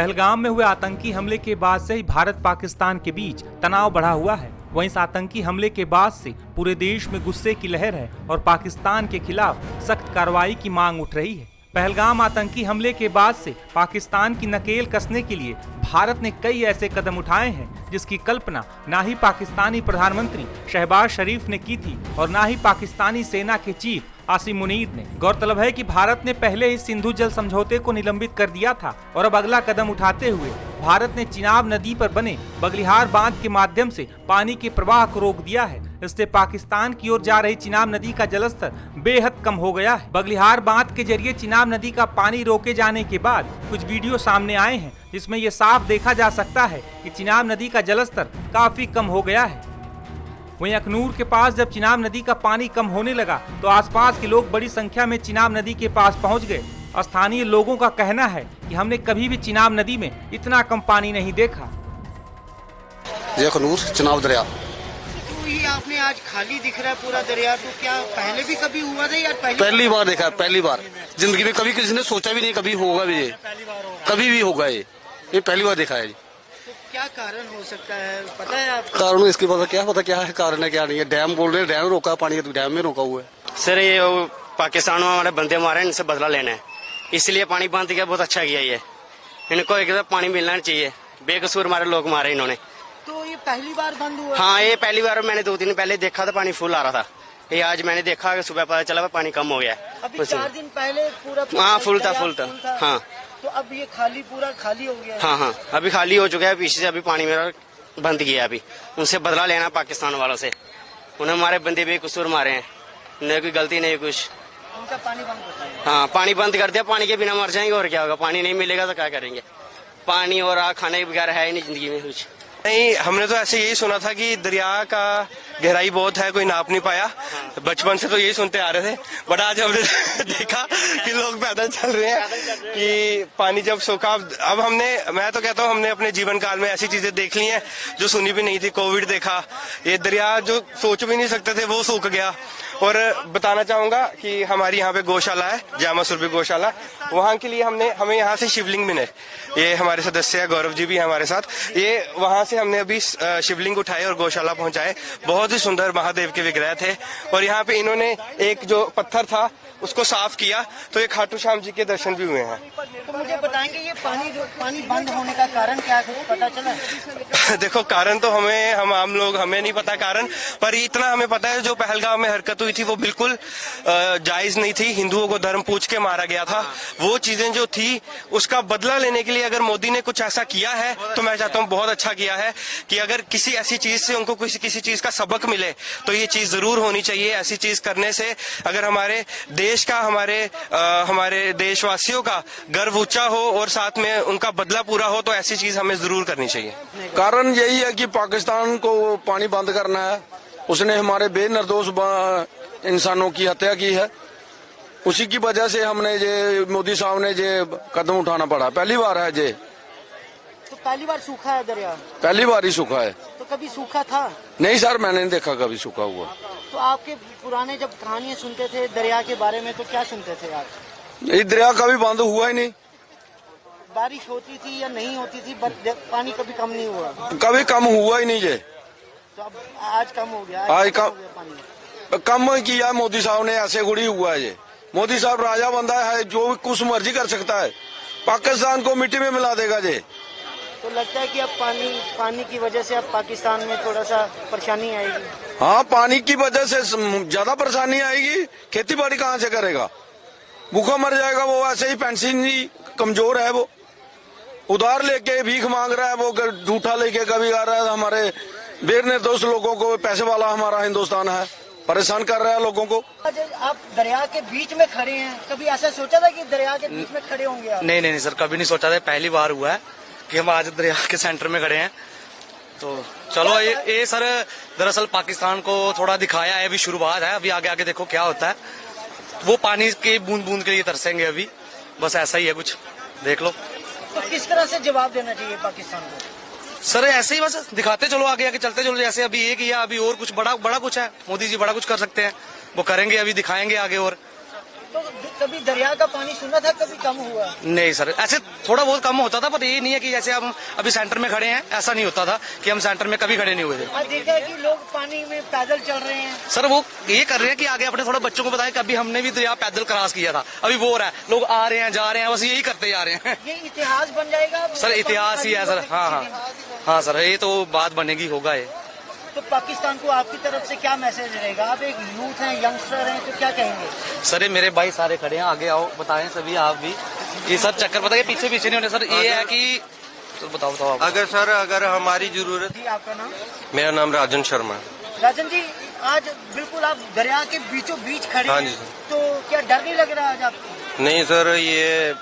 पहलगाम में हुए आतंकी हमले के बाद से ही भारत पाकिस्तान के बीच तनाव बढ़ा हुआ है। वहीं इस आतंकी हमले के बाद से पूरे देश में गुस्से की लहर है और पाकिस्तान के खिलाफ सख्त कार्रवाई की मांग उठ रही है। पहलगाम आतंकी हमले के बाद से पाकिस्तान की नकेल कसने के लिए भारत ने कई ऐसे कदम उठाए हैं जिसकी कल्पना ना ही पाकिस्तानी प्रधानमंत्री शहबाज शरीफ ने की थी और ना ही पाकिस्तानी सेना के चीफ आसिम मुनीर ने। गौरतलब है कि भारत ने पहले ही सिंधु जल समझौते को निलंबित कर दिया था और अब अगला कदम उठाते हुए भारत ने चिनाब नदी पर बने बगलिहार बांध के माध्यम से पानी के प्रवाह को रोक दिया है। इससे पाकिस्तान की ओर जा रही चिनाब नदी का जलस्तर बेहद कम हो गया है। बगलिहार बांध के जरिए चिनाब नदी का पानी रोके जाने के बाद कुछ वीडियो सामने आए हैं जिसमें ये साफ देखा जा सकता है कि चिनाब नदी का जलस्तर काफी कम हो गया है। वहीं अखनूर के पास जब चिनाब नदी का पानी कम होने लगा तो आसपास के लोग बड़ी संख्या में चिनाब नदी के पास पहुंच गए। स्थानीय लोगों का कहना है कि हमने कभी भी चिनाब नदी में इतना कम पानी नहीं देखा। ये अखनूर चिनाब दरिया तो ये आपने आज खाली दिख रहा है पूरा दरिया, तो क्या पहले भी कभी हुआ था या पहली बार देखा? पहली बार जिंदगी में, कभी किसी ने सोचा भी नहीं कभी होगा भी, ये कभी भी होगा, ये पहली बार देखा है। तो क्या कारण हो सकता है, पता है आपको? कारण इसके पता क्या है, कारण है क्या नहीं है। डैम बोल रहे हैं, डैम रोका पानी, तो डैम में रोका हुआ है। सर ये पाकिस्तान में हमारे बंदे मारे, इनसे बदला लेना है, इसलिए पानी बंद किया। बहुत अच्छा किया ये, इनको एक पानी मिलना चाहिए। बेकसूर हमारे लोग मारे इन्होंने। तो ये पहली बार बंद हुआ? हाँ, ये पहली बार। मैंने 2 दिन पहले देखा था पानी फुल आ रहा था। ये आज मैंने देखा कि सुबह पता चला पानी कम हो गया। अभी 4 दिन पहले पूरा हाँ फुल था। हाँ, तो अब ये पूरा खाली हो गया? हाँ, अभी खाली हो चुका है। पीछे से अभी पानी मेरा बंद किया। अभी उनसे बदला लेना पाकिस्तान वालों से। उन्हें हमारे बंदे बेकसूर मारे हैं, नहीं कोई गलती नहीं कुछ। उनका पानी बंद होता है? हाँ, पानी बंद कर दिया। पानी के बिना मर जाएंगे और क्या होगा। पानी नहीं मिलेगा तो क्या करेंगे। पानी और आग खाने के बगैर है ही नहीं जिंदगी में कुछ। नहीं, हमने तो ऐसे यही सुना था कि दरिया का गहराई बहुत है, कोई नाप नहीं पाया। बचपन से तो यही सुनते आ रहे थे, बट आज हमने देखा कि लोग पैदल चल रहे हैं कि पानी जब सूखा। अब मैं तो कहता हूँ हमने अपने जीवन काल में ऐसी चीजें देख ली हैं जो सुनी भी नहीं थी। कोविड देखा, ये दरिया जो सोच भी नहीं सकते थे वो सूख गया। और बताना चाहूंगा कि हमारी यहाँ पे गौशाला है, जामा सुरभि गौशाला, वहाँ के लिए हमें यहाँ से शिवलिंग मिले। ये हमारे सदस्य है, गौरव जी भी है हमारे साथ। ये वहाँ से हमने अभी शिवलिंग उठाए और गौशाला पहुँचाए। बहुत ही सुंदर महादेव के विग्रह थे और यहाँ पे इन्होंने एक जो पत्थर था उसको साफ किया, तो ये खाटू श्याम जी के दर्शन भी हुए हैं। तो मुझे बताएंगे ये पानी बंद होने का कारण क्या है, पता चला? देखो, कारण तो हम आम लोग हमें नहीं पता कारण, पर इतना हमें पता है जो पहलगाम में हरकत हुई थी वो बिल्कुल जायज नहीं थी। हिंदुओं को धर्म पूछ के मारा गया था। वो चीजें जो थी उसका बदला लेने के लिए अगर मोदी ने कुछ ऐसा किया है तो मैं चाहता हूँ बहुत अच्छा किया है कि अगर किसी ऐसी चीज से उनको किसी चीज का सबक मिले तो ये चीज जरूर होनी चाहिए। ऐसी चीज करने से अगर हमारे देश का, हमारे देशवासियों का गर्व ऊंचा हो और साथ में उनका बदला पूरा हो, तो ऐसी चीज हमें जरूर करनी चाहिए। कारण यही है कि पाकिस्तान को पानी बंद करना है। उसने हमारे बेनिर्दोष इंसानों की हत्या की है। उसी की वजह से हमने मोदी साहब ने कदम उठाना पड़ा। पहली बार है तो पहली बार सूखा है दरिया? पहली बार ही सूखा है। तो कभी सूखा था? नहीं सर, मैंने नहीं देखा कभी सूखा हुआ। तो आपके पुराने जब कहानियां सुनते थे दरिया के बारे में तो क्या सुनते थे आप? ये दरिया कभी बंद हुआ ही नहीं। बारिश होती थी या नहीं होती थी, पानी कभी कम नहीं हुआ? कभी कम हुआ ही नहीं तो अब आज कम हो गया? आज पानी कम किया मोदी साहब ने, ऐसे गुड़ी हुआ है। मोदी साहब राजा बंदा है, जो कुछ मर्जी कर सकता है। पाकिस्तान को मिट्टी में मिला देगा तो लगता है कि अब पानी की वजह से अब पाकिस्तान में थोड़ा सा परेशानी आएगी? हाँ, पानी की वजह से ज्यादा परेशानी आएगी। खेती बाड़ी कहाँ से करेगा? भूखा मर जाएगा वो। ऐसे ही पेंशन ही कमजोर है, वो उधार लेके भीख मांग रहा है, वो झूठा लेके कभी आ रहा है। हमारे बेनिर्दोष लोगों को, पैसे वाला हमारा हिंदुस्तान है, परेशान कर रहा है लोगों को। आप दरिया के बीच में खड़े हैं, कभी ऐसा सोचा था कि दरिया के बीच में खड़े होंगे आप? नहीं सर, कभी नहीं सोचा था। पहली बार हुआ है कि हम आज दरिया के सेंटर में खड़े हैं। तो चलो, ये सर दरअसल पाकिस्तान को थोड़ा दिखाया है, अभी शुरुआत है। अभी आगे देखो क्या होता है। वो पानी के बूंद बूंद के लिए तरसेंगे अभी, बस ऐसा ही है कुछ, देख लो। तो किस तरह से जवाब देना चाहिए पाकिस्तान को? सर ऐसे ही बस दिखाते चलो, आगे चलते चलो। जैसे अभी ये किया, अभी और कुछ बड़ा कुछ है। मोदी जी बड़ा कुछ कर सकते हैं, वो करेंगे, अभी दिखाएंगे आगे। और तो कभी दरिया का पानी सुना था, कभी कम हुआ? नहीं सर, ऐसे थोड़ा बहुत कम होता था, पर ये नहीं है कि जैसे हम अभी सेंटर में खड़े हैं, ऐसा नहीं होता था कि हम सेंटर में कभी खड़े नहीं हुए थे। आज देखा है कि लोग पानी में पैदल चल रहे हैं। सर वो ये कर रहे हैं कि आगे अपने थोड़ा बच्चों को बताएं कि अभी हमने भी दरिया पैदल क्रॉस किया था, अभी वो हो रहा है, लोग आ रहे हैं जा रहे हैं, बस यही करते जा रहे हैं। ये इतिहास बन जाएगा सर इतिहास ही है सर। हाँ सर, ये तो बात बनेगी, होगा ये। तो पाकिस्तान को आपकी तरफ से क्या मैसेज रहेगा? आप एक यूथ हैं, यंगस्टर हैं, तो क्या कहेंगे? सर ये मेरे भाई सारे खड़े हैं, आगे आओ, बताएं सभी आप भी। ये सब चक्कर पता है पीछे पीछे नहीं होने सर, ये है कि तो बताओ आप। अगर हमारी जरूरत। जी आपका नाम? मेरा नाम राजन शर्मा है। राजन जी, आज बिल्कुल आप दरिया के बीचों बीच खड़े हाँ हैं, जी। तो क्या डर नहीं लग रहा आज आपको? नहीं सर, ये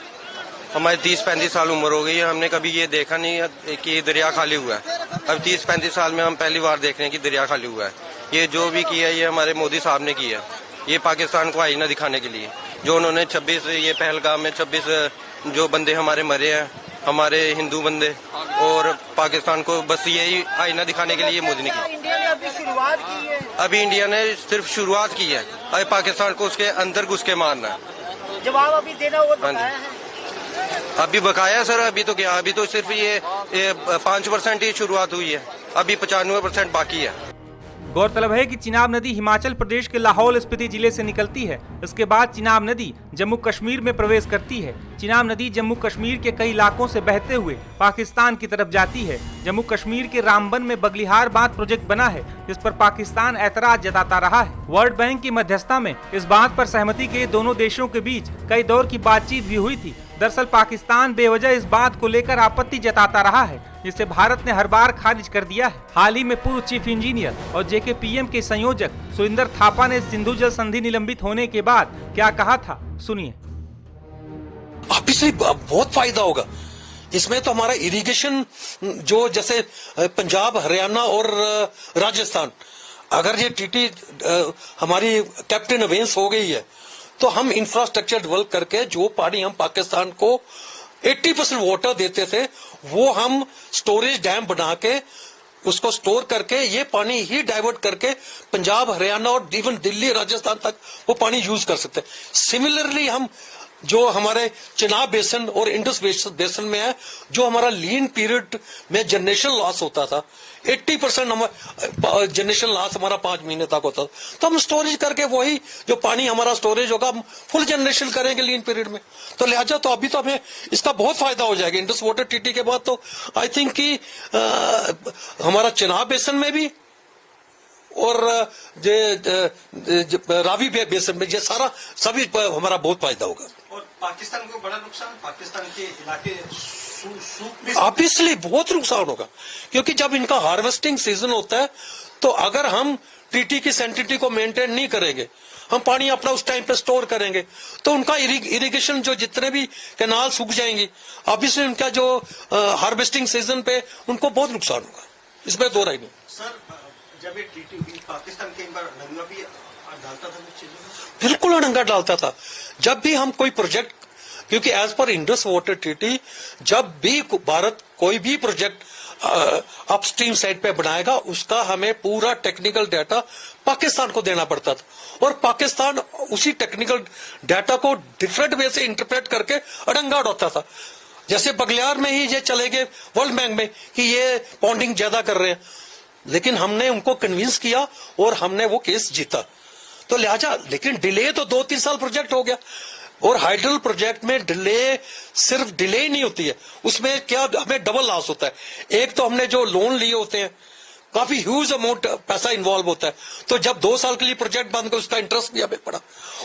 हमारी 30-35 साल उम्र हो गई है, हमने कभी ये देखा नहीं कि दरिया खाली हुआ है। अब 30-35 साल में हम पहली बार देख रहे हैं कि दरिया खाली हुआ है। ये जो भी किया ये हमारे मोदी साहब ने किया, ये पाकिस्तान को आईना दिखाने के लिए। जो उन्होंने 26 ये पहलगाम में 26 जो बंदे हमारे मरे हैं, हमारे हिंदू बंदे, और पाकिस्तान को बस यही आईना दिखाने के लिए मोदी ने किया। इंडिया ने अभी शुरुआत की है। अभी इंडिया ने सिर्फ शुरुआत की है, अभी पाकिस्तान को उसके अंदर घुस के मारना है। जवाब अभी देना होगा, हाँ जी। बताया है। अभी बकाया सर, अभी तो क्या, अभी तो सिर्फ ये 5% ही शुरुआत हुई है, अभी 95% बाकी है। गौरतलब है कि चिनाब नदी हिमाचल प्रदेश के लाहौल स्पीति जिले से निकलती है। इसके बाद चिनाब नदी जम्मू कश्मीर में प्रवेश करती है। चिनाब नदी जम्मू कश्मीर के कई इलाकों से बहते हुए पाकिस्तान की तरफ जाती है। जम्मू कश्मीर के रामबन में बगलिहार बांध प्रोजेक्ट बना है, जिस पर पाकिस्तान ऐतराज जताता रहा है। वर्ल्ड बैंक की मध्यस्थता में इस बात पर सहमति के दोनों देशों के बीच कई दौर की बातचीत भी हुई थी। दरअसल पाकिस्तान बेवजह इस बात को लेकर आपत्ति जताता रहा है, जिसे भारत ने हर बार खारिज कर दिया है। हाल ही में पूर्व चीफ इंजीनियर और JKPM के संयोजक सुरिंदर थापा ने सिंधु जल संधि निलंबित होने के बाद क्या कहा था, सुनिए। ऑब्वियसली बहुत फायदा होगा इसमें। तो हमारा इरिगेशन जो जैसे पंजाब, हरियाणा और राजस्थान, अगर ये टीटी हमारी कैप्टन अवेंस हो गई है, तो हम इंफ्रास्ट्रक्चर डेवलप करके जो पानी हम पाकिस्तान को 80% वाटर देते थे, वो हम स्टोरेज डैम बना के उसको स्टोर करके ये पानी ही डाइवर्ट करके पंजाब, हरियाणा और इवन दिल्ली, राजस्थान तक वो पानी यूज कर सकते हैं। सिमिलरली हम जो हमारे चिनाब बेसन और इंडस बेसन में है, जो हमारा लीन पीरियड में जनरेशन लॉस होता था, 80% हमारा जनरेशन लॉस हमारा 5 महीने तक होता था, तो हम स्टोरेज करके वही जो पानी हमारा स्टोरेज होगा हम फुल जनरेशन करेंगे लीन पीरियड में। तो लिहाजा तो अभी तो हमें इसका बहुत फायदा हो जाएगा। इंडस वाटर टीटी के बाद तो आई थिंक कि हमारा चिनाब बेसन में भी और रावी बेसन में ये सारा सभी हमारा बहुत फायदा होगा। और पाकिस्तान को बड़ा नुकसान, पाकिस्तान के इलाके ऑब्वियसली बहुत नुकसान होगा, क्योंकि जब इनका हार्वेस्टिंग सीजन होता है, तो अगर हम टीटी की सैनिटी को मेंटेन नहीं करेंगे, हम पानी अपना उस टाइम पे स्टोर करेंगे, तो उनका इरिगेशन जो जितने भी कैनाल सूख जाएंगी, ऑब्वियसली उनका जो हार्वेस्टिंग सीजन पे उनको बहुत नुकसान होगा, इसमें दो राय नहीं। सर, जब ये टीटी पाकिस्तान के एक बार नंगा भी डालता था कुछ चीजों में, बिल्कुल अड़ंगा डालता था। जब भी हम कोई प्रोजेक्ट, क्योंकि as per Indus water treaty, जब भी भारत कोई भी प्रोजेक्ट अपस्ट्रीम साइड पे बनाएगा, उसका हमें पूरा टेक्निकल डाटा पाकिस्तान को देना पड़ता था, और पाकिस्तान उसी टेक्निकल डाटा को डिफरेंट वे से इंटरप्रेट करके अड़ंगा उड़ाता था। जैसे बगलियार में ही ये चले गए वर्ल्ड बैंक में कि ये पॉन्डिंग ज्यादा कर रहे हैं, लेकिन हमने उनको कन्विंस किया और हमने वो केस जीता। तो लिहाजा, लेकिन डिले तो 2-3 साल प्रोजेक्ट हो गया, और हाइड्रल प्रोजेक्ट में डिले सिर्फ डिले ही नहीं होती है, उसमें क्या हमें डबल लॉस होता है। एक तो हमने जो लोन लिए होते हैं, काफी ह्यूज अमाउंट पैसा इन्वॉल्व होता है, तो जब 2 साल के लिए प्रोजेक्ट बंद कर उसका इंटरेस्ट भी हमें पड़ा,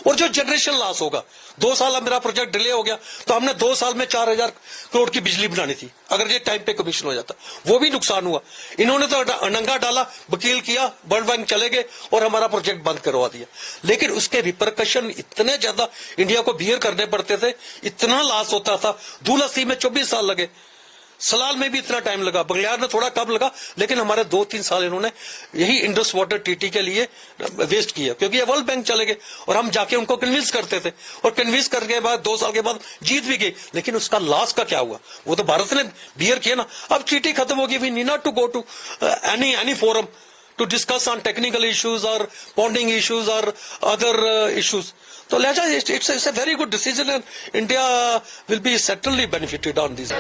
और जो जनरेशन लॉस होगा, 2 साल अब मेरा प्रोजेक्ट डिले हो गया, तो हमने 2 साल में 4000 करोड़ की बिजली बनानी थी, अगर ये टाइम पे कमीशन हो जाता, वो भी नुकसान हुआ। इन्होंने तो अनंगा डाला, वकील किया, वर्ल्ड बैंक चले गए और हमारा प्रोजेक्ट बंद करवा दिया। लेकिन उसके रिपरकशन इतने ज्यादा इंडिया को बियर करने पड़ते थे, इतना लॉस होता था। दूलसी में 24 साल लगे, सलाल में भी इतना टाइम लगा, बगलियार में थोड़ा कम लगा, लेकिन हमारे 2-3 साल इन्होंने यही इंडस वाटर टीटी के लिए वेस्ट किया, क्योंकि ये वर्ल्ड बैंक चले गए और हम जाके उनको कन्विंस करते थे, और कन्विंस करने के बाद 2 साल के बाद जीत भी गई, लेकिन उसका लॉस का क्या हुआ, वो तो भारत ने बियर किया ना। अब टीटी खत्म होगी, we need not to go to any forum, to discuss on technical issues or bonding issues or other issues. So it's a very good decision, and India will be certainly benefited on this.